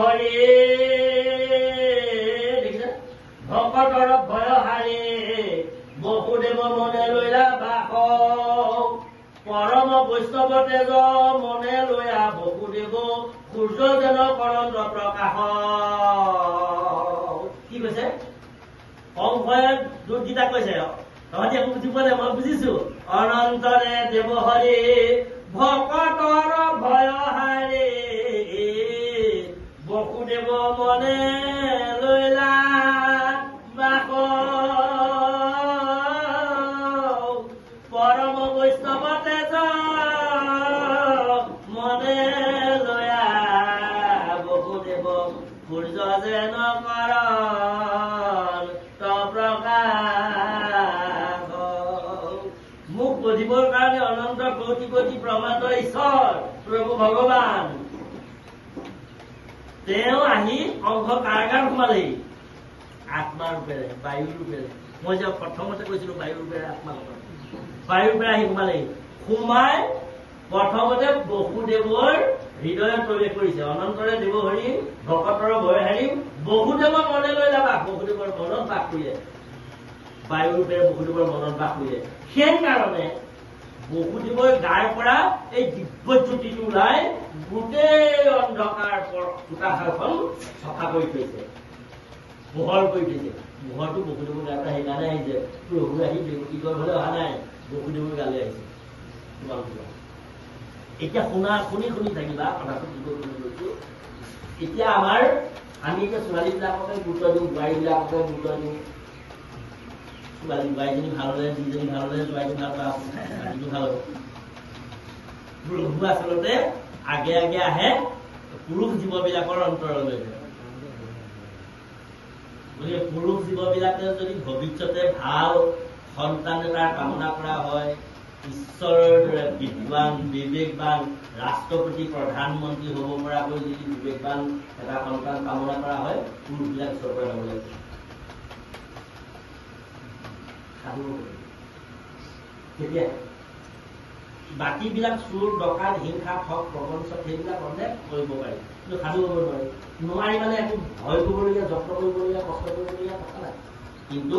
হৰি ভকতৰ ভয় হাৰি বসুদেৱ মনে লৈলা বাস পৰম বৈষ্ণৱ তেজ মনে লৈয়া বসুদেৱ সূৰ্য যেন কৰন্দ প্ৰকাশ কি কৈছে কংসই দুৰ্গীতা কৈছে তহঁতি একো বুজি পোৱা নাই মই বুজিছো অনন্তৰে দেৱ হৰি ভকতৰ ভয় হাৰি বসুদেৱ মনে লৈলা বাস পৰম বৈষ্ণৱ তেজ মনে লৈয়া বসুদেৱ সূৰ্য যেন কৰন্দ প্ৰকাশ মোক বুজিবৰ কাৰণে অনন্ত কোটি কোটি ব্ৰহ্মাণ্ড ঈশ্বৰ প্ৰভু ভগৱান তেওঁ আহি অংশ কাৰাগাৰ সোমালেহি আত্মা ৰূপেৰে বায়ু ৰূপেৰে মই যে প্ৰথমতে কৈছিলো বায়ু ৰূপেৰে আত্মা বায়ু ৰূপেৰে আহি সোমালেহি সোমাই প্ৰথমতে বসুদেৱৰ হৃদয়ত প্ৰৱেশ কৰিছে অনন্তৰে দেৱ হৰি ভকতৰ ভয় হাৰি বসুদেৱৰ মনে লৈ যাবা বসুদেৱৰ মনত বাস কৰিলে বায়ু ৰূপেৰে বসুদেৱৰ মনত বাস কৰিলে সেইকাৰণে বসুদেৱৰ গাৰ পৰা এই দিব্যজ্যোতিটো ওলাই গোটেই অন্ধকাৰ চোতালখন চফা কৰি থৈছে পোহৰ কৰি থৈছে পোহৰটো বসুদেৱৰ গাৰ পৰা সেইকাৰণে আহিছে প্ৰভু আহি দেৱকীকৰ ঘৰলৈ অহা নাই বসুদেৱৰ গালৈ আহিছে তোমালোকৰ এতিয়া শুনি থাকিবা কথাটো কি কৈছো এতিয়া আমাৰ আমি এতিয়া ছোৱালীবিলাককে গুৰুত্ব দিওঁ বোৱাৰীবিলাককে গুৰুত্ব দিওঁ বোৱাৰীজনী ভাল হলে যিজনী ভাল হলে ছোৱালী ভাল পাওঁ ভাল হ'ব প্ৰভু আচলতে আগে আগে আহে পুৰুষ জীৱবিলাকৰ অন্তৰলৈ গতিকে পুৰুষ জীৱবিলাকে যদি ভৱিষ্যতে ভাল সন্তান এটাৰ কামনা কৰা হয় ঈশ্বৰৰ দৰে বিদ্বান বিবেকবান ৰাষ্ট্ৰপতি প্ৰধানমন্ত্ৰী হ'ব পৰাকৈ যদি বিবেকবান এটা সন্তান কামনা কৰা হয় পুৰুষবিলাক ঈশ্বৰৰ পৰা যাব লাগিব তেতিয়া বাকীবিলাক চোৰ ডকাত হিংসা ঠগ প্ৰবঞ্চ সেইবিলাক অনেক কৰিব পাৰি কিন্তু সাধু হ'ব নোৱাৰি মানে একো ভয় কৰিবলগীয়া যত্ন কৰিবলগীয়া কষ্ট কৰিবলগীয়া কথা নাই কিন্তু